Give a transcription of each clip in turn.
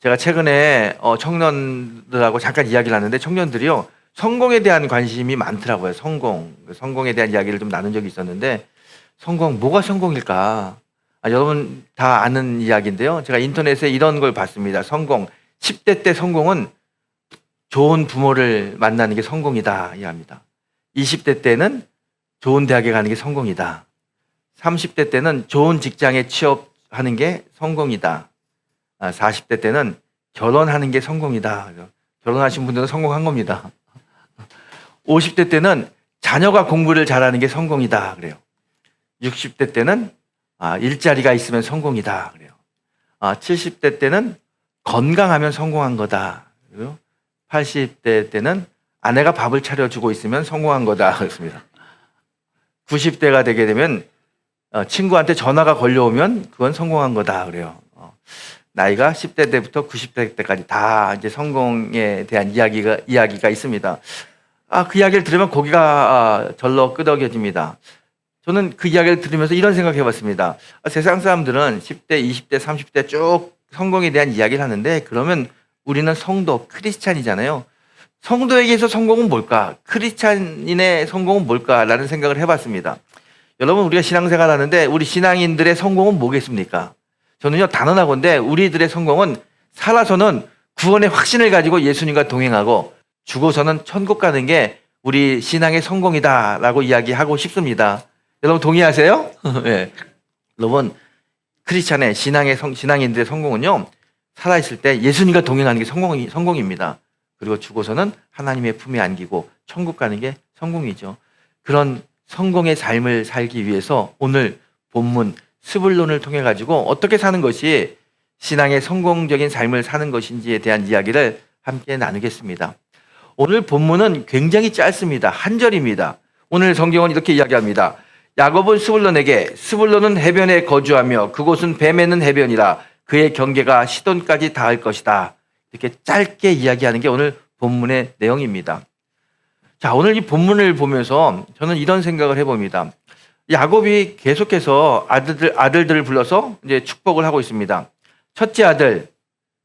제가 최근에 청년들하고 잠깐 이야기를 하는데 청년들이요. 성공에 대한 관심이 많더라고요. 성공에 대한 이야기를 좀 나눈 적이 있었는데 성공, 뭐가 성공일까? 여러분 다 아는 이야기인데요. 제가 인터넷에 이런 걸 봤습니다. 성공, 10대 때 성공은 좋은 부모를 만나는 게 성공이다 이야기합니다. 20대 때는 좋은 대학에 가는 게 성공이다. 30대 때는 좋은 직장에 취업하는 게 성공이다. 40대 때는 결혼하는 게 성공이다. 결혼하신 분들은 성공한 겁니다. 50대 때는 자녀가 공부를 잘하는 게 성공이다. 그래요. 60대 때는 일자리가 있으면 성공이다. 그래요. 70대 때는 건강하면 성공한 거다. 그리고 80대 때는 아내가 밥을 차려주고 있으면 성공한 거다. 그렇습니다. 90대가 되게 되면 친구한테 전화가 걸려오면 그건 성공한 거다. 그래요. 나이가 10대 때부터 90대 때까지 다 이제 성공에 대한 이야기가 있습니다. 그 이야기를 들으면 고개가 절로 끄덕여집니다. 저는 그 이야기를 들으면서 이런 생각을 해봤습니다. 세상 사람들은 10대, 20대, 30대 쭉 성공에 대한 이야기를 하는데 그러면 우리는 성도, 크리스찬이잖아요. 성도에게서 성공은 뭘까? 크리스찬인의 성공은 뭘까라는 생각을 해봤습니다. 여러분 우리가 신앙생활 하는데 우리 신앙인들의 성공은 뭐겠습니까? 저는요 단언하건대 우리들의 성공은 살아서는 구원의 확신을 가지고 예수님과 동행하고 죽어서는 천국 가는 게 우리 신앙의 성공이다라고 이야기하고 싶습니다. 여러분 동의하세요? 네. 여러분 크리스찬의 신앙인들의 성공은요 살아있을 때 예수님과 동행하는 게 성공입니다. 그리고 죽어서는 하나님의 품에 안기고 천국 가는 게 성공이죠. 그런 성공의 삶을 살기 위해서 오늘 본문 스불론을 통해 가지고 어떻게 사는 것이 신앙의 성공적인 삶을 사는 것인지에 대한 이야기를 함께 나누겠습니다. 오늘 본문은 굉장히 짧습니다. 한 절입니다. 오늘 성경은 이렇게 이야기합니다. 야곱은 스불론에게 스불론은 해변에 거주하며 그곳은 배 매는 해변이라 그의 경계가 시돈까지 닿을 것이다. 이렇게 짧게 이야기하는 게 오늘 본문의 내용입니다. 자, 오늘 이 본문을 보면서 저는 이런 생각을 해봅니다. 야곱이 계속해서 아들들을 불러서 이제 축복을 하고 있습니다. 첫째 아들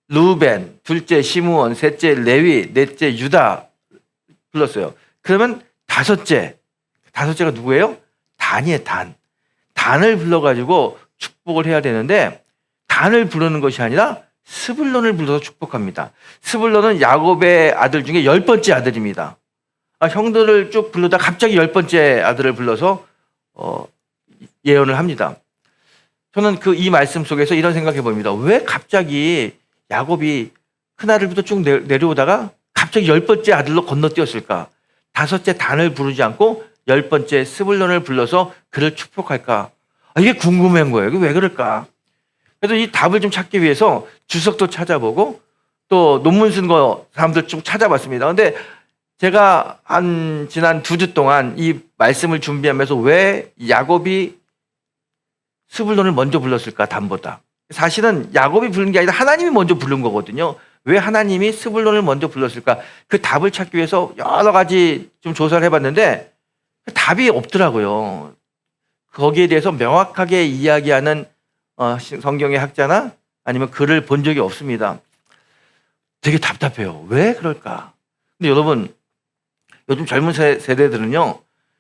루벤, 둘째 시므온, 셋째 레위, 넷째 유다 불렀어요. 그러면 다섯째가 누구예요? 단이에요, 단. 단을 불러가지고 축복을 해야 되는데 단을 부르는 것이 아니라 스불론을 불러서 축복합니다. 스불론은 야곱의 아들 중에 10번째 아들입니다. 형들을 쭉 부르다 갑자기 10번째 아들을 불러서 예언을 합니다. 저는 이 말씀 속에서 이런 생각해 봅니다. 왜 갑자기 야곱이 큰아들부터 쭉 내려오다가 갑자기 10번째 아들로 건너뛰었을까? 다섯째 단을 부르지 않고 10번째 스불론을 불러서 그를 축복할까? 이게 궁금한 거예요. 이게 왜 그럴까? 그래서 이 답을 좀 찾기 위해서 주석도 찾아보고 또 논문 쓴 거 사람들 좀 찾아봤습니다. 근데 제가 지난 2주 동안 이 말씀을 준비하면서 왜 야곱이 스불론을 먼저 불렀을까, 단보다. 사실은 야곱이 부른 게 아니라 하나님이 먼저 부른 거거든요. 왜 하나님이 스불론을 먼저 불렀을까? 그 답을 찾기 위해서 여러 가지 좀 조사를 해봤는데 답이 없더라고요. 거기에 대해서 명확하게 이야기하는 성경의 학자나 아니면 글을 본 적이 없습니다. 되게 답답해요. 왜 그럴까? 근데 여러분, 요즘 젊은 세대들은요,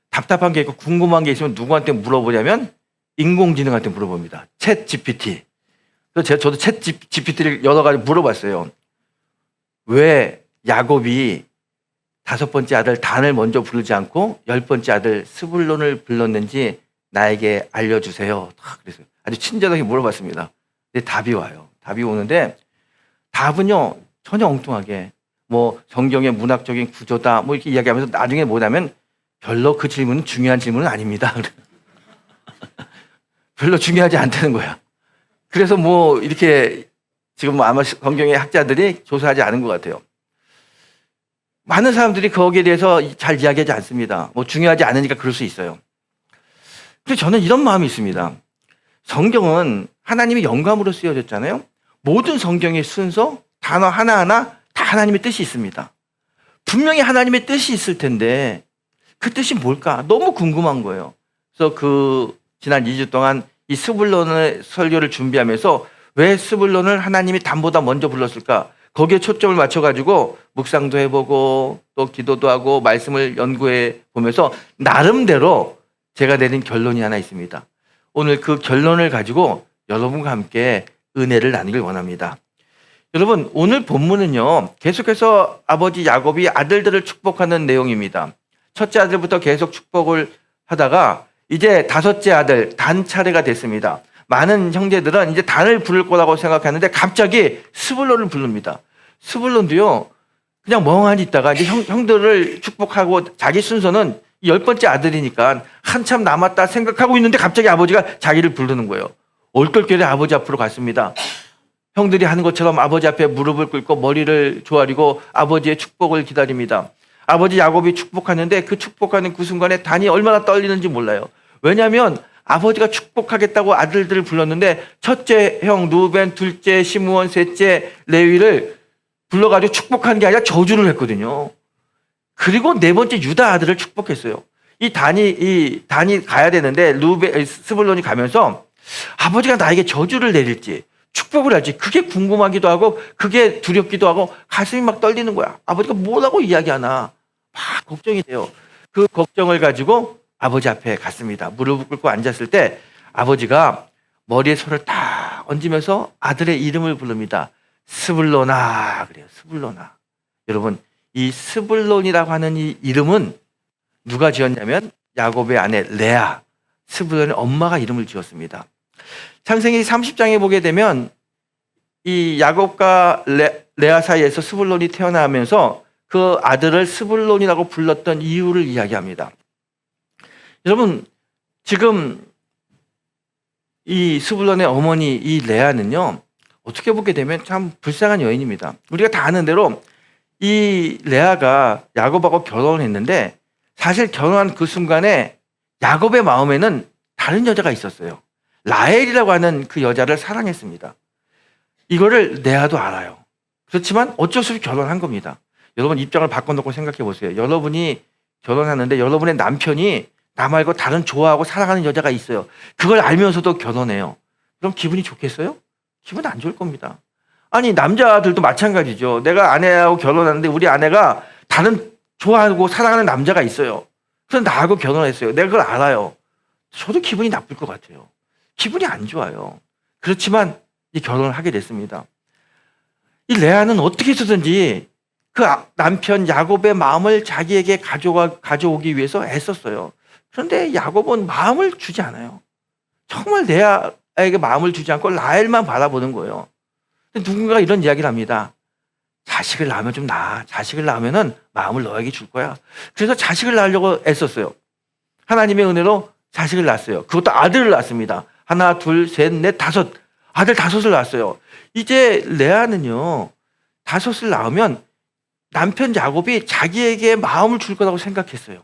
답답한 게 있고 궁금한 게 있으면 누구한테 물어보냐면 인공지능한테 물어봅니다. 챗 GPT. 그래서 저도 챗 GPT를 여러 가지 물어봤어요. 왜 야곱이 5번째 아들 단을 먼저 부르지 않고 10번째 아들 스불론을 불렀는지 나에게 알려주세요. 그래서 아주 친절하게 물어봤습니다. 근데 답이 와요. 답이 오는데 답은요 전혀 엉뚱하게 성경의 문학적인 구조다 이렇게 이야기하면서 나중에 뭐냐면 별로 그 질문은 중요한 질문은 아닙니다. 별로 중요하지 않다는 거야. 그래서 이렇게 지금 아마 성경의 학자들이 조사하지 않은 것 같아요. 많은 사람들이 거기에 대해서 잘 이야기하지 않습니다. 중요하지 않으니까 그럴 수 있어요. 근데 저는 이런 마음이 있습니다. 성경은 하나님의 영감으로 쓰여졌잖아요. 모든 성경의 순서, 단어 하나하나 다 하나님의 뜻이 있습니다. 분명히 하나님의 뜻이 있을 텐데 그 뜻이 뭘까? 너무 궁금한 거예요. 그래서 지난 2주 동안 이 스불론의 설교를 준비하면서 왜 스불론을 하나님이 단보다 먼저 불렀을까? 거기에 초점을 맞춰가지고 묵상도 해보고 또 기도도 하고 말씀을 연구해 보면서 나름대로 제가 내린 결론이 하나 있습니다. 오늘 그 결론을 가지고 여러분과 함께 은혜를 나누길 원합니다. 여러분, 오늘 본문은요, 계속해서 아버지 야곱이 아들들을 축복하는 내용입니다. 첫째 아들부터 계속 축복을 하다가 이제 다섯째 아들 단 차례가 됐습니다. 많은 형제들은 이제 단을 부를 거라고 생각하는데 갑자기 스불론을 부릅니다. 스불론도요, 그냥 멍하니 있다가 이제 형들을 축복하고 자기 순서는 10번째 아들이니까 한참 남았다 생각하고 있는데 갑자기 아버지가 자기를 부르는 거예요. 얼떨결에 아버지 앞으로 갔습니다. 형들이 하는 것처럼 아버지 앞에 무릎을 꿇고 머리를 조아리고 아버지의 축복을 기다립니다. 아버지 야곱이 축복하는데 그 축복하는 그 순간에 단이 얼마나 떨리는지 몰라요. 왜냐하면 아버지가 축복하겠다고 아들들을 불렀는데 첫째 형 루벤, 둘째 시므온, 셋째 레위를 불러가지고 축복한 게 아니라 저주를 했거든요. 그리고 네 번째 유다 아들을 축복했어요. 이 단이 가야 되는데 스불론이 가면서 아버지가 나에게 저주를 내릴지 축복을 할지 그게 궁금하기도 하고 그게 두렵기도 하고 가슴이 막 떨리는 거야. 아버지가 뭐라고 이야기하나 막 걱정이 돼요. 그 걱정을 가지고 아버지 앞에 갔습니다. 무릎을 꿇고 앉았을 때 아버지가 머리에 손을 딱 얹으면서 아들의 이름을 부릅니다. 스불론아 그래요. 스불론아. 여러분, 이 스불론이라고 하는 이 이름은 누가 지었냐면 야곱의 아내 레아, 스불론의 엄마가 이름을 지었습니다. 창세기 30장에 보게 되면 이 야곱과 레아 사이에서 스불론이 태어나면서 그 아들을 스불론이라고 불렀던 이유를 이야기합니다. 여러분, 지금 이 스불론의 어머니 이 레아는요, 어떻게 보게 되면 참 불쌍한 여인입니다. 우리가 다 아는 대로 이 레아가 야곱하고 결혼했는데 사실 결혼한 그 순간에 야곱의 마음에는 다른 여자가 있었어요. 라헬이라고 하는 그 여자를 사랑했습니다. 이거를 레아도 알아요. 그렇지만 어쩔 수 없이 결혼한 겁니다. 여러분 입장을 바꿔놓고 생각해 보세요. 여러분이 결혼하는데 여러분의 남편이 나 말고 다른 좋아하고 사랑하는 여자가 있어요. 그걸 알면서도 결혼해요. 그럼 기분이 좋겠어요? 기분 안 좋을 겁니다. 아니 남자들도 마찬가지죠. 내가 아내하고 결혼하는데 우리 아내가 다른 좋아하고 사랑하는 남자가 있어요. 그래서 나하고 결혼했어요. 내가 그걸 알아요. 저도 기분이 나쁠 것 같아요. 기분이 안 좋아요. 그렇지만 이 결혼을 하게 됐습니다. 이 레아는 어떻게 해서든지 그 남편 야곱의 마음을 자기에게 가져오기 위해서 애썼어요. 그런데 야곱은 마음을 주지 않아요. 정말 레아에게 마음을 주지 않고 라헬만 바라보는 거예요. 누군가가 이런 이야기를 합니다. 자식을 낳으면 좀 나아. 자식을 낳으면은 마음을 너에게 줄 거야. 그래서 자식을 낳으려고 애썼어요. 하나님의 은혜로 자식을 낳았어요. 그것도 아들을 낳았습니다. 하나, 둘, 셋, 넷, 다섯. 아들 5을 낳았어요. 이제 레아는요, 5을 낳으면 남편 야곱이 자기에게 마음을 줄 거라고 생각했어요.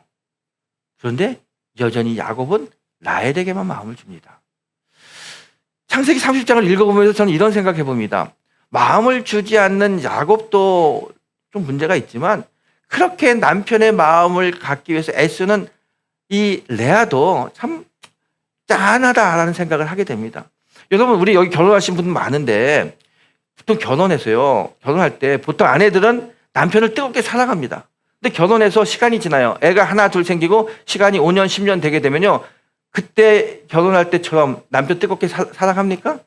그런데 여전히 야곱은 라헬에게만 마음을 줍니다. 창세기 30장을 읽어보면서 저는 이런 생각해 봅니다. 마음을 주지 않는 야곱도 좀 문제가 있지만 그렇게 남편의 마음을 갖기 위해서 애쓰는 이 레아도 참 짠하다라는 생각을 하게 됩니다. 여러분, 우리 여기 결혼하신 분 많은데 보통 결혼해서요, 결혼할 때 보통 아내들은 남편을 뜨겁게 사랑합니다. 근데 결혼해서 시간이 지나요. 애가 하나 둘 생기고 시간이 5년 10년 되게 되면요, 그때 결혼할 때처럼 남편 뜨겁게 사랑합니까?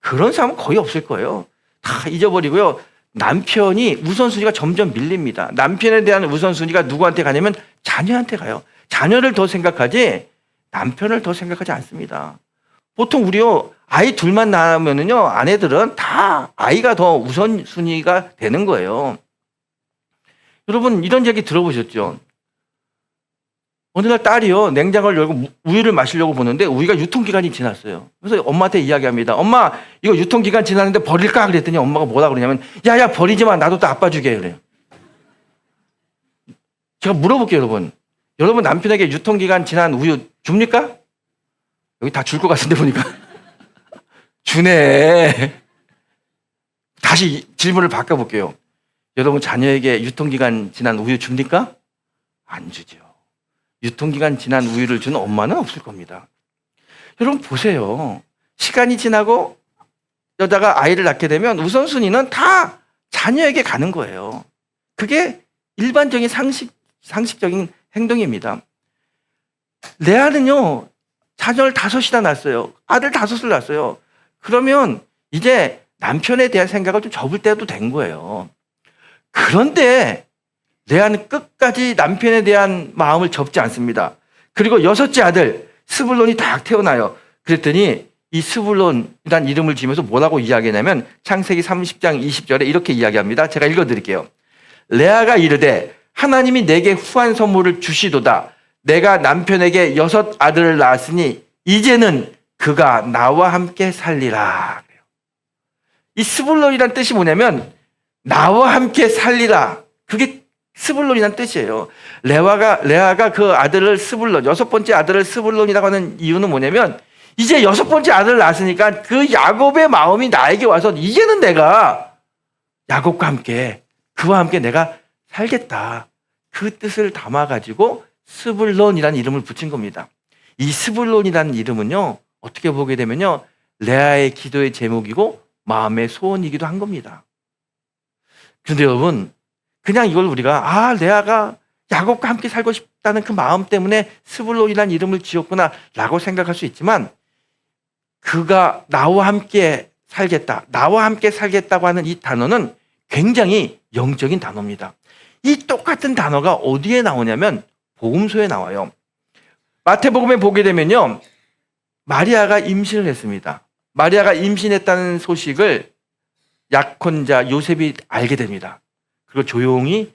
그런 사람은 거의 없을 거예요. 다 잊어버리고요. 남편이 우선순위가 점점 밀립니다. 남편에 대한 우선순위가 누구한테 가냐면 자녀한테 가요. 자녀를 더 생각하지 남편을 더 생각하지 않습니다. 보통 우리요, 아이 둘만 낳으면은요, 아내들은 다 아이가 더 우선순위가 되는 거예요. 여러분, 이런 얘기 들어보셨죠? 어느 날 딸이요, 냉장고를 열고 우유를 마시려고 보는데 우유가 유통기간이 지났어요. 그래서 엄마한테 이야기합니다. 엄마, 이거 유통기간 지났는데 버릴까? 그랬더니 엄마가 뭐라 그러냐면, 야, 버리지 마. 나도 또 아빠 주게. 그래요. 제가 물어볼게요, 여러분. 여러분 남편에게 유통기간 지난 우유 줍니까? 여기 다 줄 것 같은데 보니까. 주네. 다시 질문을 바꿔볼게요. 여러분 자녀에게 유통기간 지난 우유 줍니까? 안 주죠. 유통기간 지난 우유를 주는 엄마는 없을 겁니다. 여러분 보세요. 시간이 지나고 여자가 아이를 낳게 되면 우선순위는 다 자녀에게 가는 거예요. 그게 일반적인 상식적인 행동입니다. 레아는요, 자녀를 5이나 낳았어요. 아들 5을 낳았어요. 그러면 이제 남편에 대한 생각을 좀 접을 때도 된 거예요. 그런데 레아는 끝까지 남편에 대한 마음을 접지 않습니다. 그리고 6째 아들 스불론이 딱 태어나요. 그랬더니 이 스불론이란 이름을 지으면서 뭐라고 이야기하냐면 창세기 30장 20절에 이렇게 이야기합니다. 제가 읽어드릴게요. 레아가 이르되 하나님이 내게 후한 선물을 주시도다. 내가 남편에게 6 아들을 낳았으니 이제는 그가 나와 함께 살리라. 이 스불론이란 뜻이 뭐냐면 나와 함께 살리라. 그게 스불론이란 뜻이에요. 레아가 그 아들을 스불론, 6번째 아들을 스불론이라고 하는 이유는 뭐냐면 이제 6번째 아들을 낳았으니까 그 야곱의 마음이 나에게 와서 이제는 내가 야곱과 함께 그와 함께 내가 살겠다. 그 뜻을 담아가지고 스불론이라는 이름을 붙인 겁니다. 이 스불론이라는 이름은요, 어떻게 보게 되면요, 레아의 기도의 제목이고 마음의 소원이기도 한 겁니다. 그런데 여러분, 그냥 이걸 우리가 레아가 야곱과 함께 살고 싶다는 그 마음 때문에 스불론이라는 이름을 지었구나 라고 생각할 수 있지만 그가 나와 함께 살겠다, 나와 함께 살겠다고 하는 이 단어는 굉장히 영적인 단어입니다. 이 똑같은 단어가 어디에 나오냐면 복음서에 나와요. 마태복음에 보게 되면요, 마리아가 임신을 했습니다. 마리아가 임신했다는 소식을 약혼자 요셉이 알게 됩니다. 그리고 조용히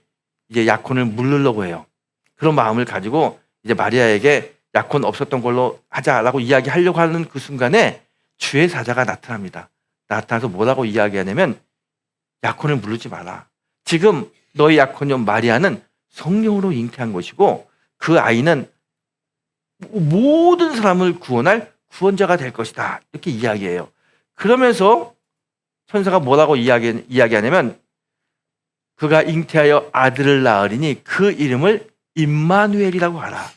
이제 약혼을 물으려고 해요. 그런 마음을 가지고 이제 마리아에게 약혼 없었던 걸로 하자라고 이야기하려고 하는 그 순간에 주의 사자가 나타납니다. 나타나서 뭐라고 이야기하냐면 약혼을 물르지 마라. 지금 너의 약혼녀 마리아는 성령으로 잉태한 것이고 그 아이는 모든 사람을 구원할 구원자가 될 것이다. 이렇게 이야기해요. 그러면서 천사가 뭐라고 이야기하냐면 그가 잉태하여 아들을 낳으리니 그 이름을 임마누엘이라고 하라.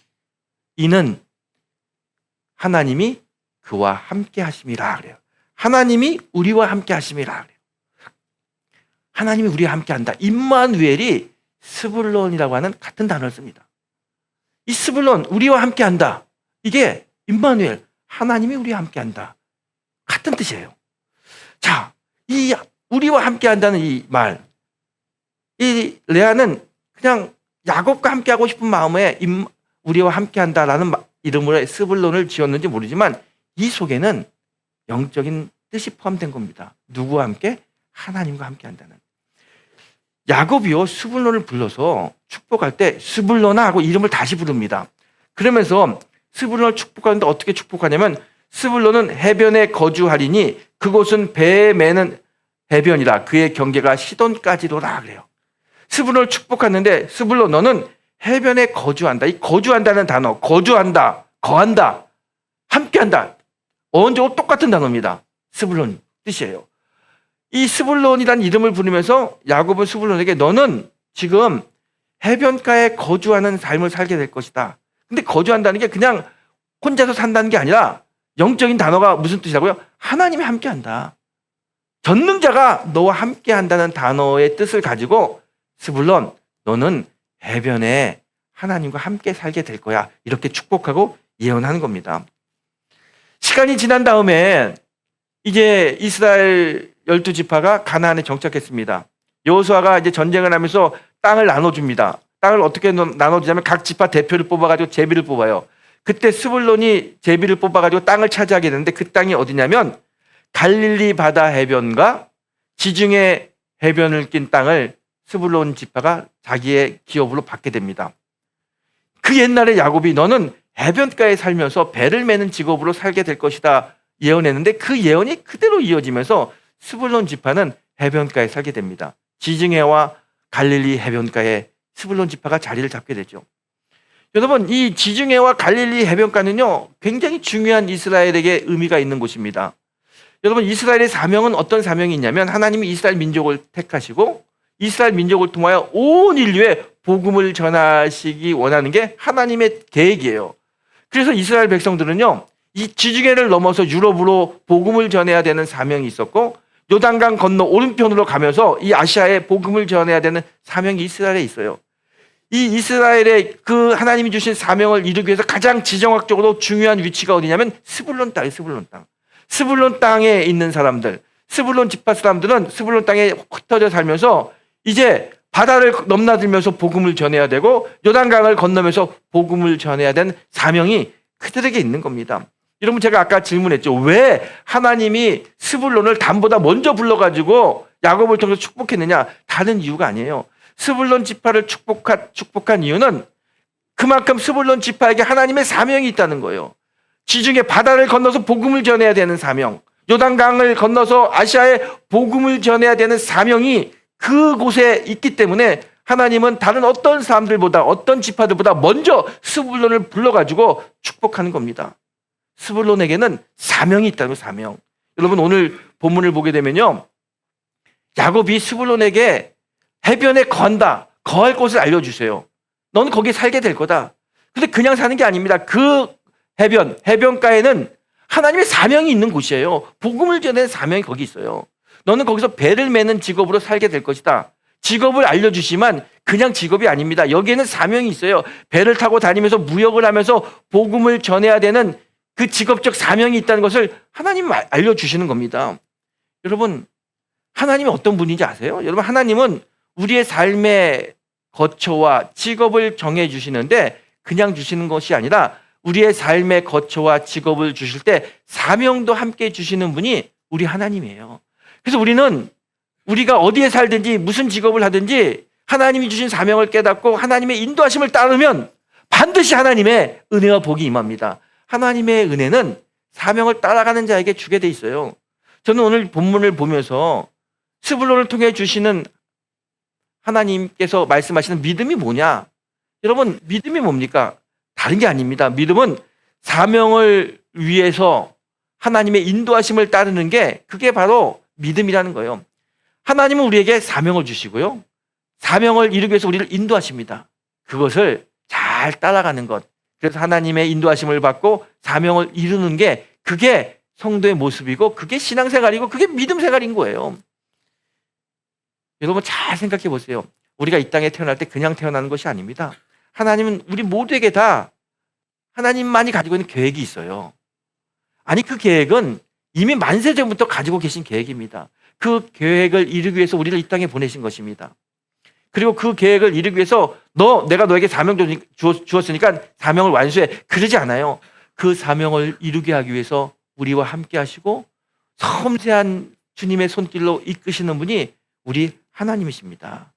이는 하나님이 그와 함께 하심이라 그래요. 하나님이 우리와 함께 하심이라 그래요. 하나님이 우리와 함께 한다. 임마누엘이 스불론이라고 하는 같은 단어를 씁니다. 이 스불론, 우리와 함께 한다. 이게 임마누엘, 하나님이 우리와 함께 한다. 같은 뜻이에요. 자, 이 우리와 함께 한다는 이 말, 이 레아는 그냥 야곱과 함께 하고 싶은 마음에 우리와 함께 한다라는 이름으로 스불론을 지었는지 모르지만 이 속에는 영적인 뜻이 포함된 겁니다. 누구와 함께? 하나님과 함께 한다는. 야곱이요, 스불론을 불러서 축복할 때 스불론아 하고 이름을 다시 부릅니다. 그러면서 스불론을 축복하는데 어떻게 축복하냐면 스불론은 해변에 거주하리니 그곳은 배에 매는 해변이라 그의 경계가 시돈까지로라 그래요. 스불론을 축복하는데 스불론 너는 해변에 거주한다. 이 거주한다는 단어, 거주한다, 거한다, 함께한다. 언제고 똑같은 단어입니다. 스불론 뜻이에요. 이 스불론이라는 이름을 부르면서 야곱은 스불론에게 너는 지금 해변가에 거주하는 삶을 살게 될 것이다. 근데 거주한다는 게 그냥 혼자서 산다는 게 아니라 영적인 단어가 무슨 뜻이라고요? 하나님이 함께한다. 전능자가 너와 함께한다는 단어의 뜻을 가지고 스불론 너는 해변에 하나님과 함께 살게 될 거야. 이렇게 축복하고 예언하는 겁니다. 시간이 지난 다음에 이제 이스라엘 12지파가 가나안에 정착했습니다. 여호수아가 이제 전쟁을 하면서 땅을 나눠줍니다. 땅을 어떻게 나눠주냐면 각 지파 대표를 뽑아가지고 제비를 뽑아요. 그때 스불론이 제비를 뽑아가지고 땅을 차지하게 되는데 그 땅이 어디냐면 갈릴리 바다 해변과 지중해 해변을 낀 땅을 스불론 지파가 자기의 기업으로 받게 됩니다. 그 옛날에 야곱이 너는 해변가에 살면서 배를 매는 직업으로 살게 될 것이다 예언했는데 그 예언이 그대로 이어지면서 스불론 지파는 해변가에 살게 됩니다. 지중해와 갈릴리 해변가에 스불론 지파가 자리를 잡게 되죠. 여러분, 이 지중해와 갈릴리 해변가는요 굉장히 중요한 이스라엘에게 의미가 있는 곳입니다. 여러분, 이스라엘의 사명은 어떤 사명이 있냐면 하나님이 이스라엘 민족을 택하시고 이스라엘 민족을 통하여 온 인류에 복음을 전하시기 원하는 게 하나님의 계획이에요. 그래서 이스라엘 백성들은요 이 지중해를 넘어서 유럽으로 복음을 전해야 되는 사명이 있었고, 요단강 건너 오른편으로 가면서 이 아시아에 복음을 전해야 되는 사명이 이스라엘에 있어요. 이 이스라엘의 그 하나님이 주신 사명을 이루기 위해서 가장 지정학적으로 중요한 위치가 어디냐면 스불론 땅이에요. 스불론 땅. 스불론 땅에 있는 사람들, 스불론 지파 사람들은 스불론 땅에 흩어져 살면서 이제 바다를 넘나들면서 복음을 전해야 되고 요단강을 건너면서 복음을 전해야 되는 사명이 그들에게 있는 겁니다. 여러분, 제가 아까 질문했죠. 왜 하나님이 스불론을 단보다 먼저 불러가지고 야곱을 통해서 축복했느냐? 다른 이유가 아니에요. 스불론 지파를 축복한 이유는 그만큼 스불론 지파에게 하나님의 사명이 있다는 거예요. 지중해 바다를 건너서 복음을 전해야 되는 사명, 요단강을 건너서 아시아에 복음을 전해야 되는 사명이 그곳에 있기 때문에 하나님은 다른 어떤 사람들보다, 어떤 지파들보다 먼저 스불론을 불러가지고 축복하는 겁니다. 스불론에게는 사명이 있다는 사명. 여러분, 오늘 본문을 보게 되면요, 야곱이 스불론에게 해변에 거할 곳을 알려주세요. 넌 거기 살게 될 거다. 근데 그냥 사는 게 아닙니다. 그 해변가에는 하나님의 사명이 있는 곳이에요. 복음을 전하는 사명이 거기 있어요. 너는 거기서 배를 매는 직업으로 살게 될 것이다. 직업을 알려주시면 그냥 직업이 아닙니다. 여기에는 사명이 있어요. 배를 타고 다니면서 무역을 하면서 복음을 전해야 되는 그 직업적 사명이 있다는 것을 하나님이 알려주시는 겁니다. 여러분, 하나님이 어떤 분인지 아세요? 여러분, 하나님은 우리의 삶의 거처와 직업을 정해주시는데 그냥 주시는 것이 아니라 우리의 삶의 거처와 직업을 주실 때 사명도 함께 주시는 분이 우리 하나님이에요. 그래서 우리가 어디에 살든지 무슨 직업을 하든지 하나님이 주신 사명을 깨닫고 하나님의 인도하심을 따르면 반드시 하나님의 은혜와 복이 임합니다. 하나님의 은혜는 사명을 따라가는 자에게 주게 돼 있어요. 저는 오늘 본문을 보면서 스불론을 통해 주시는 하나님께서 말씀하시는 믿음이 뭐냐? 여러분, 믿음이 뭡니까? 다른 게 아닙니다. 믿음은 사명을 위해서 하나님의 인도하심을 따르는 게 그게 바로 믿음이라는 거예요. 하나님은 우리에게 사명을 주시고요. 사명을 이루기 위해서 우리를 인도하십니다. 그것을 잘 따라가는 것. 그래서 하나님의 인도하심을 받고 사명을 이루는 게 그게 성도의 모습이고 그게 신앙생활이고 그게 믿음생활인 거예요. 여러분, 잘 생각해 보세요. 우리가 이 땅에 태어날 때 그냥 태어나는 것이 아닙니다. 하나님은 우리 모두에게 다 하나님만이 가지고 있는 계획이 있어요. 아니, 그 계획은 이미 만세 전부터 가지고 계신 계획입니다. 그 계획을 이루기 위해서 우리를 이 땅에 보내신 것입니다. 그리고 그 계획을 이루기 위해서 내가 너에게 사명 주었으니까 사명을 완수해. 그러지 않아요. 그 사명을 이루게 하기 위해서 우리와 함께 하시고 섬세한 주님의 손길로 이끄시는 분이 우리 하나님이십니다.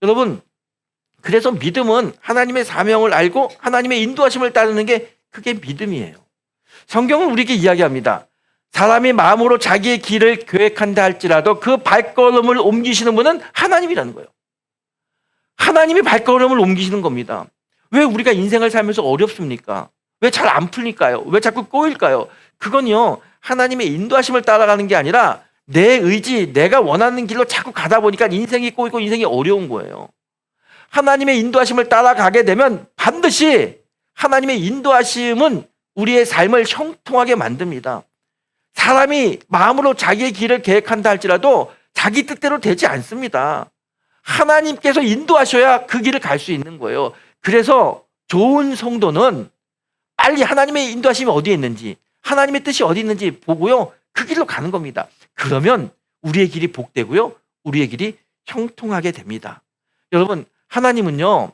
여러분, 그래서 믿음은 하나님의 사명을 알고 하나님의 인도하심을 따르는 게 그게 믿음이에요. 성경은 우리에게 이야기합니다. 사람이 마음으로 자기의 길을 계획한다 할지라도 그 발걸음을 옮기시는 분은 하나님이라는 거예요. 하나님이 발걸음을 옮기시는 겁니다. 왜 우리가 인생을 살면서 어렵습니까? 왜 잘 안 풀릴까요? 왜 자꾸 꼬일까요? 그건요, 하나님의 인도하심을 따라가는 게 아니라 내 의지, 내가 원하는 길로 자꾸 가다 보니까 인생이 꼬이고 인생이 어려운 거예요. 하나님의 인도하심을 따라가게 되면 반드시 하나님의 인도하심은 우리의 삶을 형통하게 만듭니다. 사람이 마음으로 자기의 길을 계획한다 할지라도 자기 뜻대로 되지 않습니다. 하나님께서 인도하셔야 그 길을 갈 수 있는 거예요. 그래서 좋은 성도는 빨리 하나님의 인도하심이 어디에 있는지, 하나님의 뜻이 어디 있는지 보고요, 그 길로 가는 겁니다. 그러면 우리의 길이 복되고요, 우리의 길이 형통하게 됩니다. 여러분, 하나님은요,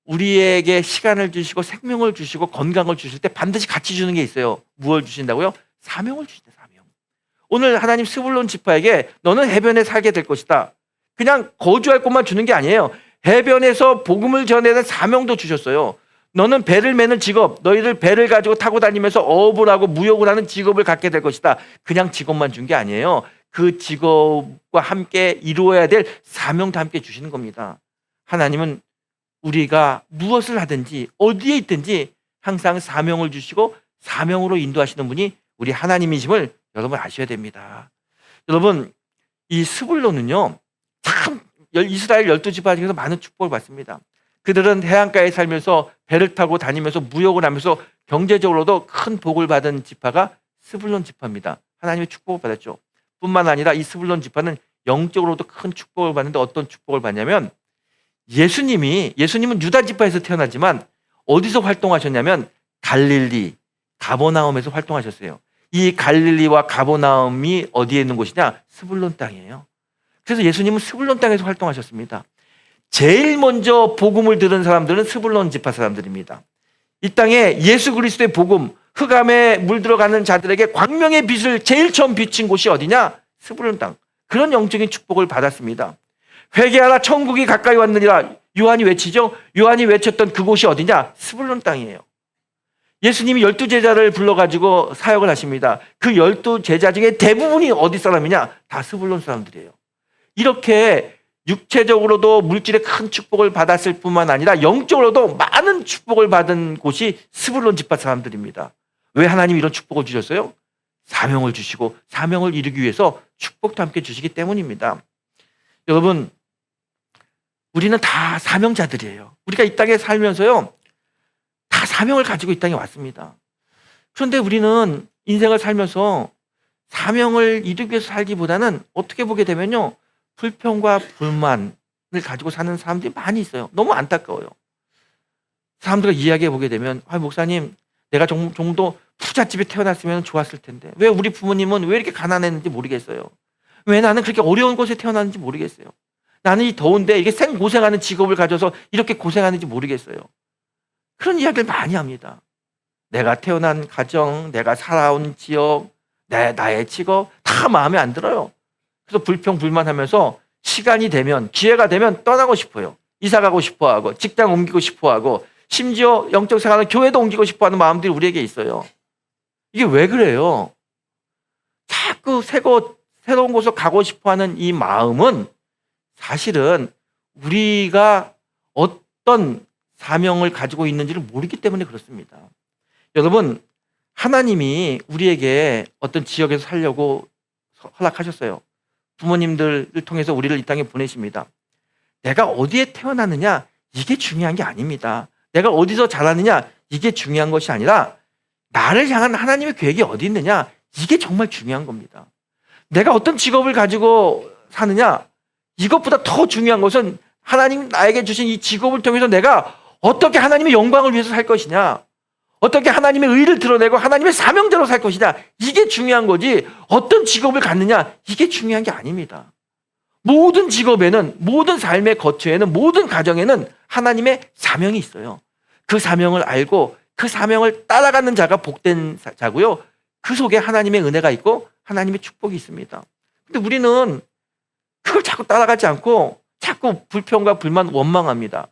우리에게 시간을 주시고 생명을 주시고 건강을 주실 때 반드시 같이 주는 게 있어요. 무엇을 주신다고요? 사명을 주신다. 사명. 오늘 하나님 스불론 지파에게 너는 해변에 살게 될 것이다. 그냥 거주할 곳만 주는 게 아니에요. 해변에서 복음을 전하는 사명도 주셨어요. 너는 배를 매는 직업, 너희들 배를 가지고 타고 다니면서 어업을 하고 무역을 하는 직업을 갖게 될 것이다. 그냥 직업만 준 게 아니에요. 그 직업과 함께 이루어야 될 사명도 함께 주시는 겁니다. 하나님은 우리가 무엇을 하든지 어디에 있든지 항상 사명을 주시고 사명으로 인도하시는 분이 우리 하나님이심을 여러분 아셔야 됩니다. 여러분, 이 스불론은요, 참 이스라엘 12지파 중에서 많은 축복을 받습니다. 그들은 해안가에 살면서 배를 타고 다니면서 무역을 하면서 경제적으로도 큰 복을 받은 지파가 스불론 지파입니다. 하나님의 축복을 받았죠. 뿐만 아니라 이 스불론 지파는 영적으로도 큰 축복을 받는데 어떤 축복을 받냐면 예수님은 유다 지파에서 태어났지만 어디서 활동하셨냐면 갈릴리, 가버나움에서 활동하셨어요. 이 갈릴리와 가버나움이 어디에 있는 곳이냐? 스불론 땅이에요. 그래서 예수님은 스불론 땅에서 활동하셨습니다. 제일 먼저 복음을 들은 사람들은 스불론 지파 사람들입니다. 이 땅에 예수 그리스도의 복음, 흑암에 물들어가는 자들에게 광명의 빛을 제일 처음 비친 곳이 어디냐? 스불론 땅. 그런 영적인 축복을 받았습니다. 회개하라 천국이 가까이 왔느니라 요한이 외치죠. 요한이 외쳤던 그곳이 어디냐? 스불론 땅이에요. 예수님이 12제자를 불러가지고 사역을 하십니다. 그 12제자 중에 대부분이 어디 사람이냐? 다 스불론 사람들이에요. 이렇게 육체적으로도 물질의 큰 축복을 받았을 뿐만 아니라 영적으로도 많은 축복을 받은 곳이 스불론 지파 사람들입니다. 왜 하나님이 이런 축복을 주셨어요? 사명을 주시고 사명을 이루기 위해서 축복도 함께 주시기 때문입니다. 여러분, 우리는 다 사명자들이에요. 우리가 이 땅에 살면서요, 다 사명을 가지고 이 땅에 왔습니다. 그런데 우리는 인생을 살면서 사명을 이루기 위해서 살기보다는 어떻게 보게 되면요, 불평과 불만을 가지고 사는 사람들이 많이 있어요. 너무 안타까워요. 사람들과 이야기해 보게 되면, 목사님, 내가 정도 부잣집에 태어났으면 좋았을 텐데 왜 우리 부모님은 왜 이렇게 가난했는지 모르겠어요. 왜 나는 그렇게 어려운 곳에 태어났는지 모르겠어요. 나는 이 더운데 이게 생고생하는 직업을 가져서 이렇게 고생하는지 모르겠어요. 그런 이야기를 많이 합니다. 내가 태어난 가정, 내가 살아온 지역, 나의 직업 다 마음에 안 들어요. 그래서 불평불만하면서 시간이 되면, 기회가 되면 떠나고 싶어요. 이사 가고 싶어하고 직장 옮기고 싶어하고 심지어 영적 생활은 교회도 옮기고 싶어하는 마음들이 우리에게 있어요. 이게 왜 그래요? 자꾸 새로운 곳으로 가고 싶어하는 이 마음은 사실은 우리가 어떤 사명을 가지고 있는지를 모르기 때문에 그렇습니다. 여러분, 하나님이 우리에게 어떤 지역에서 살려고 허락하셨어요. 부모님들을 통해서 우리를 이 땅에 보내십니다. 내가 어디에 태어났느냐, 이게 중요한 게 아닙니다. 내가 어디서 자랐느냐, 이게 중요한 것이 아니라 나를 향한 하나님의 계획이 어디 있느냐, 이게 정말 중요한 겁니다. 내가 어떤 직업을 가지고 사느냐, 이것보다 더 중요한 것은 하나님 나에게 주신 이 직업을 통해서 내가 어떻게 하나님의 영광을 위해서 살 것이냐, 어떻게 하나님의 의를 드러내고 하나님의 사명대로 살 것이냐, 이게 중요한 거지 어떤 직업을 갖느냐, 이게 중요한 게 아닙니다. 모든 직업에는, 모든 삶의 거처에는, 모든 가정에는 하나님의 사명이 있어요. 그 사명을 알고 그 사명을 따라가는 자가 복된 자고요, 그 속에 하나님의 은혜가 있고 하나님의 축복이 있습니다. 근데 우리는 그걸 자꾸 따라가지 않고 자꾸 불평과 불만, 원망합니다.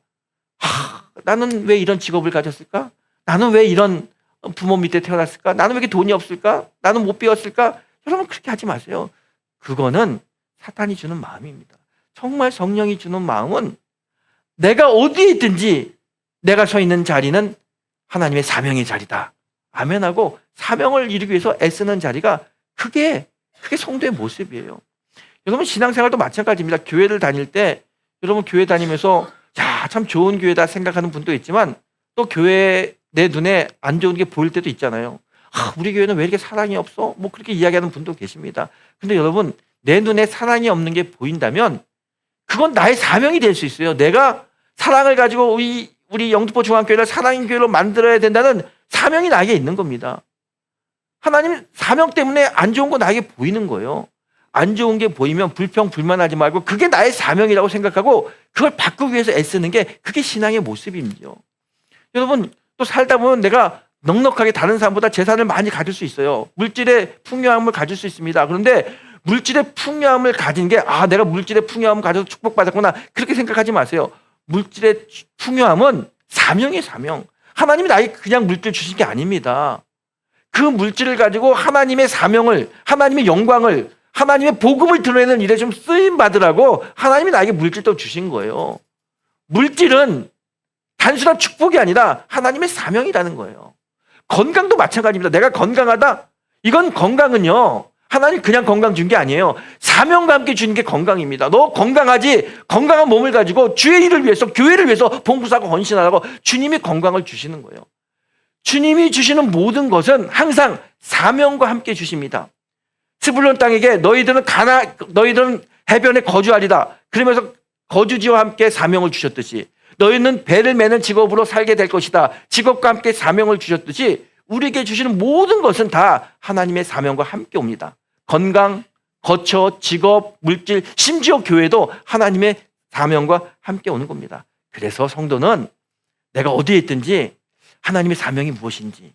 나는 왜 이런 직업을 가졌을까? 나는 왜 이런 부모 밑에 태어났을까? 나는 왜 이렇게 돈이 없을까? 나는 못 배웠을까? 여러분, 그렇게 하지 마세요. 그거는 사탄이 주는 마음입니다. 정말 성령이 주는 마음은 내가 어디에 있든지 내가 서 있는 자리는 하나님의 사명의 자리다. 아멘하고 사명을 이루기 위해서 애쓰는 자리가 그게 성도의 모습이에요. 여러분, 신앙생활도 마찬가지입니다. 교회를 다닐 때 여러분, 교회 다니면서 참 좋은 교회다 생각하는 분도 있지만 또 교회 내 눈에 안 좋은 게 보일 때도 있잖아요. 우리 교회는 왜 이렇게 사랑이 없어? 뭐 그렇게 이야기하는 분도 계십니다. 근데 여러분, 내 눈에 사랑이 없는 게 보인다면 그건 나의 사명이 될 수 있어요. 내가 사랑을 가지고 우리 영등포 중앙교회를 사랑의 교회로 만들어야 된다는 사명이 나에게 있는 겁니다. 하나님 사명 때문에 안 좋은 거 나에게 보이는 거예요. 안 좋은 게 보이면 불평, 불만하지 말고 그게 나의 사명이라고 생각하고 그걸 바꾸기 위해서 애쓰는 게 그게 신앙의 모습이죠. 여러분, 또 살다 보면 내가 넉넉하게 다른 사람보다 재산을 많이 가질 수 있어요. 물질의 풍요함을 가질 수 있습니다. 그런데 물질의 풍요함을 가진 게 내가 물질의 풍요함을 가져서 축복받았구나, 그렇게 생각하지 마세요. 물질의 풍요함은 사명이에요. 사명. 하나님이 나에게 그냥 물질 주신 게 아닙니다. 그 물질을 가지고 하나님의 사명을, 하나님의 영광을, 하나님의 복음을 드러내는 일에 좀 쓰임 받으라고 하나님이 나에게 물질도 주신 거예요. 물질은 단순한 축복이 아니라 하나님의 사명이라는 거예요. 건강도 마찬가지입니다. 내가 건강하다? 이건 건강은요, 하나님 그냥 건강 준 게 아니에요. 사명과 함께 주는 게 건강입니다. 너 건강하지? 건강한 몸을 가지고 주의 일을 위해서, 교회를 위해서 봉사하고 헌신하라고 주님이 건강을 주시는 거예요. 주님이 주시는 모든 것은 항상 사명과 함께 주십니다. 스불론 땅에게 너희들은 해변에 거주하리다. 그러면서 거주지와 함께 사명을 주셨듯이 너희는 배를 매는 직업으로 살게 될 것이다. 직업과 함께 사명을 주셨듯이 우리에게 주시는 모든 것은 다 하나님의 사명과 함께 옵니다. 건강, 거처, 직업, 물질, 심지어 교회도 하나님의 사명과 함께 오는 겁니다. 그래서 성도는 내가 어디에 있든지 하나님의 사명이 무엇인지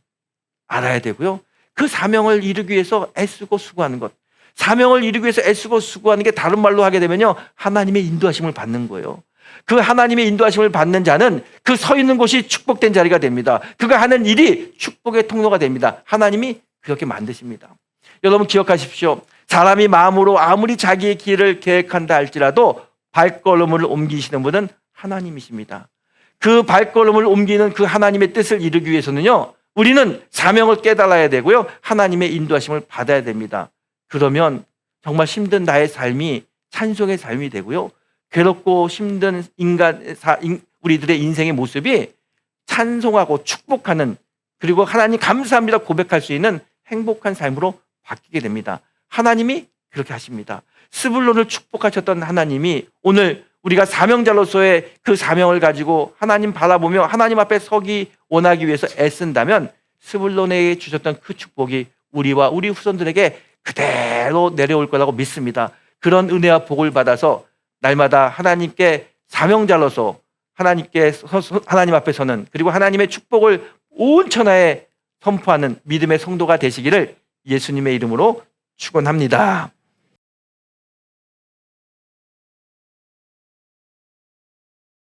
알아야 되고요. 그 사명을 이루기 위해서 애쓰고 수고하는 것. 사명을 이루기 위해서 애쓰고 수고하는 게 다른 말로 하게 되면요. 하나님의 인도하심을 받는 거예요. 그 하나님의 인도하심을 받는 자는 그 서 있는 곳이 축복된 자리가 됩니다. 그가 하는 일이 축복의 통로가 됩니다. 하나님이 그렇게 만드십니다. 여러분 기억하십시오. 사람이 마음으로 아무리 자기의 길을 계획한다 할지라도 발걸음을 옮기시는 분은 하나님이십니다. 그 발걸음을 옮기는 그 하나님의 뜻을 이루기 위해서는요. 우리는 사명을 깨달아야 되고요. 하나님의 인도하심을 받아야 됩니다. 그러면 정말 힘든 나의 삶이 찬송의 삶이 되고요. 괴롭고 힘든 우리들의 인생의 모습이 찬송하고 축복하는, 그리고 하나님 감사합니다 고백할 수 있는 행복한 삶으로 바뀌게 됩니다. 하나님이 그렇게 하십니다. 스불론을 축복하셨던 하나님이 오늘 우리가 사명자로서의 그 사명을 가지고 하나님 바라보며 하나님 앞에 서기 원하기 위해서 애쓴다면 스불론에게 주셨던 그 축복이 우리와 우리 후손들에게 그대로 내려올 거라고 믿습니다. 그런 은혜와 복을 받아서 날마다 하나님께 사명자로서 하나님 앞에 서는, 그리고 하나님의 축복을 온 천하에 선포하는 믿음의 성도가 되시기를 예수님의 이름으로 축원합니다.